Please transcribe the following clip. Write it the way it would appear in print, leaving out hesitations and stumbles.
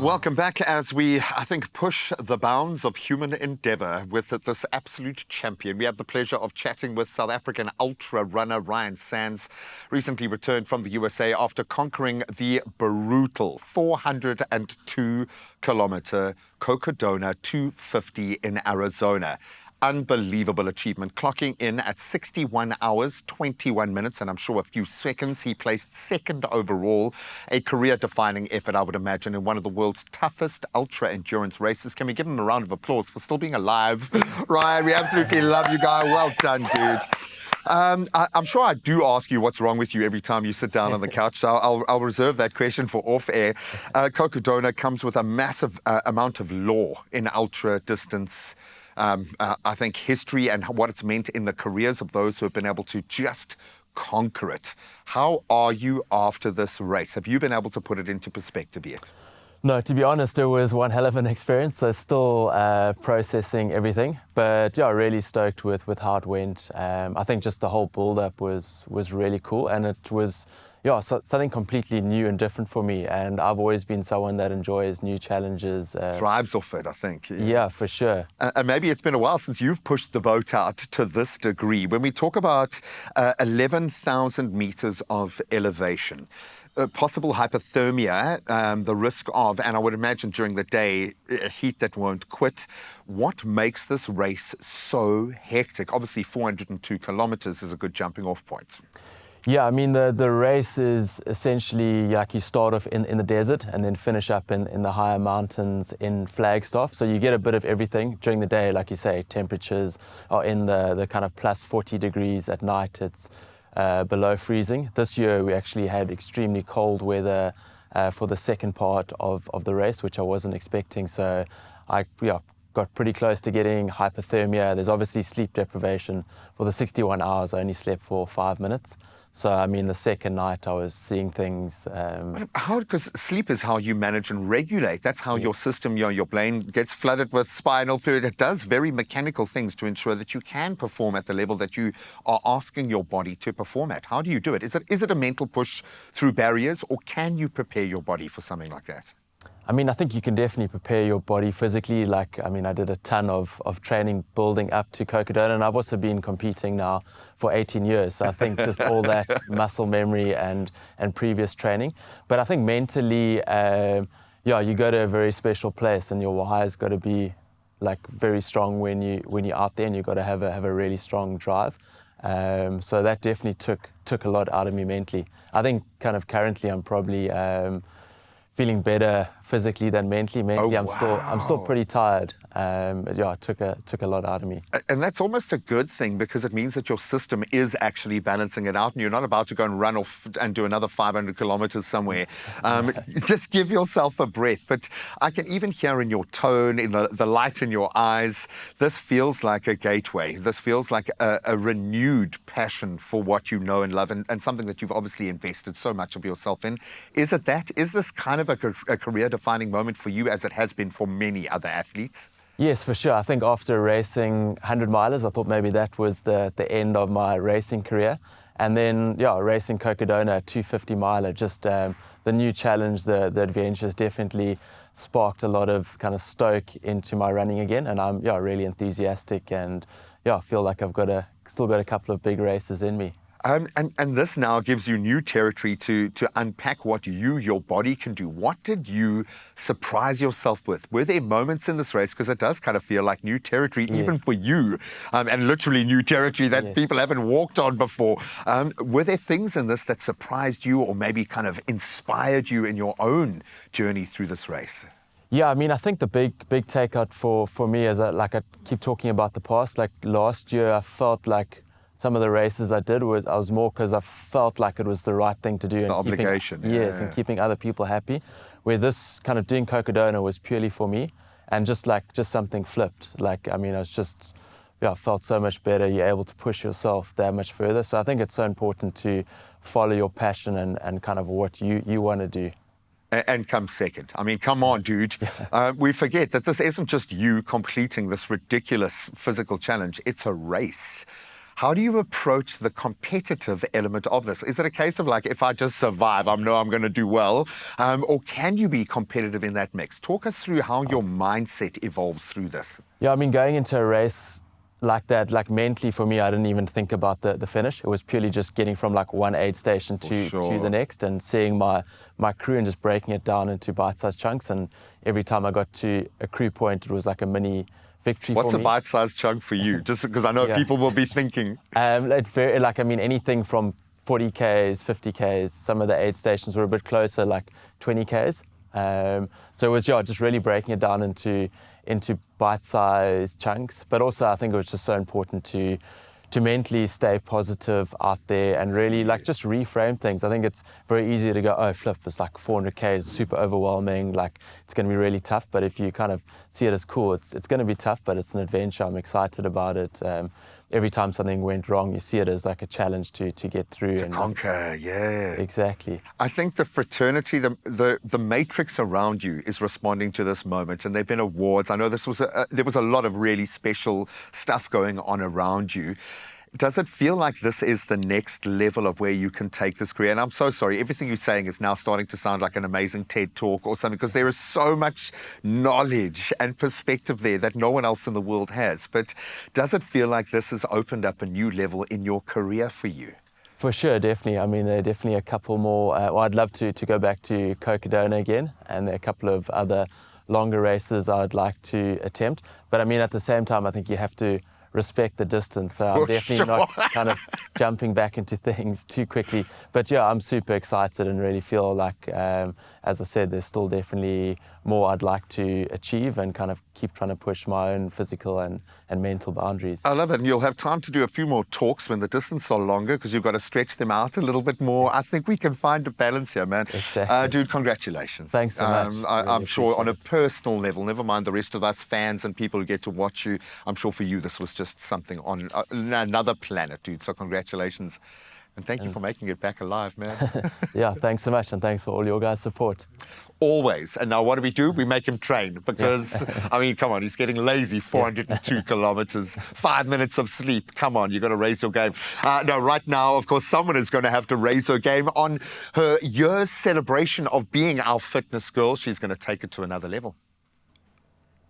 Welcome back as we, I think, push the bounds of human endeavour with this absolute champion. We have the pleasure of chatting with South African ultra runner Ryan Sands, recently returned from the USA after conquering the brutal 402-kilometre Cocodona 250 in Arizona. Unbelievable achievement, clocking in at 61 hours, 21 minutes, and I'm sure a few seconds. He placed second overall, a career-defining effort, I would imagine, in one of the world's toughest ultra-endurance races. Can we give him a round of applause for still being alive? Ryan, we absolutely love you, guy. Well done, dude. I'm sure I do ask you what's wrong with you every time you sit down on the couch, so I'll reserve that question for off-air. Cocodona comes with a massive amount of lore in ultra-distance I think history and what it's meant in the careers of those who have been able to just conquer it. How are you after this race? Have you been able to put it into perspective yet? No, to be honest, it was one hell of an experience. So still processing everything, but yeah, really stoked with how it went. I think just the whole build-up was really cool, and it was something completely new and different for me. And I've always been someone that enjoys new challenges. Thrives off it, I think. Yeah, for sure. And maybe it's been a while since you've pushed the boat out to this degree. When we talk about 11,000 meters of elevation, possible hypothermia, the risk of, and I would imagine during the day, heat that won't quit. What makes this race so hectic? Obviously, 402 kilometers is a good jumping off point. Yeah, I mean, the race is essentially like you start off in the desert and then finish up in the higher mountains in Flagstaff. So you get a bit of everything during the day. Like you say, temperatures are in the kind of plus 40 degrees. At night, it's below freezing. This year, we actually had extremely cold weather for the second part of the race, which I wasn't expecting. So I got pretty close to getting hypothermia. There's obviously sleep deprivation. For the 61 hours, I only slept for 5 minutes. So, I mean, the second night I was seeing things. Because sleep is how you manage and regulate. That's how your system, your brain gets flooded with spinal fluid. It does very mechanical things to ensure that you can perform at the level that you are asking your body to perform at. How do you do it? Is it a mental push through barriers, or can you prepare your body for something like that? I mean, I think you can definitely prepare your body physically. Like, I mean, I did a ton of training building up to Cocodona, and I've also been competing now for 18 years. So I think just all that muscle memory and previous training. But I think mentally, you go to a very special place, and your wire's got to be like very strong when you're out there, and you've got to have a really strong drive. So that definitely took a lot out of me mentally. I think kind of currently I'm probably feeling better physically than mentally. Mentally, I'm still pretty tired. It took a lot out of me. And that's almost a good thing, because it means that your system is actually balancing it out, and you're not about to go and run off and do another 500 kilometers somewhere. Just give yourself a breath. But I can even hear in your tone, in the light in your eyes, this feels like a gateway. This feels like a renewed passion for what you know and love, and something that you've obviously invested so much of yourself in. Is it that? Is this kind of a career-defining moment for you, as it has been for many other athletes? Yes, for sure. I think after racing 100 milers, I thought maybe that was the end of my racing career. And then, racing Cocodona, 250 miler, just the new challenge, the adventures definitely sparked a lot of kind of stoke into my running again. And I'm really enthusiastic, and I feel like I've still got a couple of big races in me. And this now gives you new territory to unpack what your body can do. What did you surprise yourself with? Were there moments in this race, because it does kind of feel like new territory, even for you, and literally new territory that people haven't walked on before. Were there things in this that surprised you, or maybe kind of inspired you in your own journey through this race? Yeah, I mean, I think the big takeout for me is that, like I keep talking about the past, like last year I felt like some of the races I did I was more because I felt like it was the right thing to do. The obligation. And keeping other people happy. Where this kind of doing Cocodona was purely for me, and just something flipped. Like, I mean, I felt so much better. You're able to push yourself that much further. So I think it's so important to follow your passion and kind of what you want to do. And come second. I mean, come on, dude. We forget that this isn't just you completing this ridiculous physical challenge. It's a race. How do you approach the competitive element of this? Is it a case of like, if I just survive, I know I'm going to do well? Or can you be competitive in that mix? Talk us through how your mindset evolves through this. Yeah, I mean, going into a race like that, like mentally for me, I didn't even think about the finish. It was purely just getting from like one aid station to the next, and seeing my crew and just breaking it down into bite-sized chunks. And every time I got to a crew point, it was like a mini victory for me. What's a bite-sized chunk for you? Just because I know people will be thinking. Anything from 40 Ks, 50 Ks. Some of the aid stations were a bit closer, like 20 Ks. So it was just really breaking it down into bite-sized chunks. But also I think it was just so important to mentally stay positive out there and really like just reframe things. I think it's very easy to go, oh flip, it's like 400 Ks, super overwhelming, like it's going to be really tough. But if you kind of see it as cool, it's going to be tough, but it's an adventure. I'm excited about it. Every time something went wrong, you see it as like a challenge to get through. To conquer, yeah. Exactly. I think the fraternity, the matrix around you is responding to this moment, and there have been awards. I know there was a lot of really special stuff going on around you. Does it feel like this is the next level of where you can take this career? And I'm so sorry, everything you're saying is now starting to sound like an amazing TED Talk or something, because there is so much knowledge and perspective there that no one else in the world has. But does it feel like this has opened up a new level in your career for you? For sure, definitely. I mean, there are definitely a couple more. I'd love to go back to Cocodona again, and there are a couple of other longer races I'd like to attempt. But I mean, at the same time, I think you have to respect the distance. So I'm definitely not kind of jumping back into things too quickly. But yeah, I'm super excited and really feel like, as I said, there's still definitely more I'd like to achieve and kind of keep trying to push my own physical and mental boundaries. I love it. And you'll have time to do a few more talks when the distance are longer, because you've got to stretch them out a little bit more. I think we can find a balance here, man. Exactly. Dude, congratulations. Thanks so much. I'm sure on a personal level, never mind the rest of us fans and people who get to watch you, I'm sure for you this was just something on another planet, dude. So congratulations. And thank you for making it back alive, man. Yeah, thanks so much. And thanks for all your guys' support. Always. And now what do? We make him train because, I mean, come on, he's getting lazy, 402 kilometers, 5 minutes of sleep. Come on, you've got to raise your game. No, right now, of course, someone is going to have to raise her game on her year's celebration of being our fitness girl. She's going to take it to another level.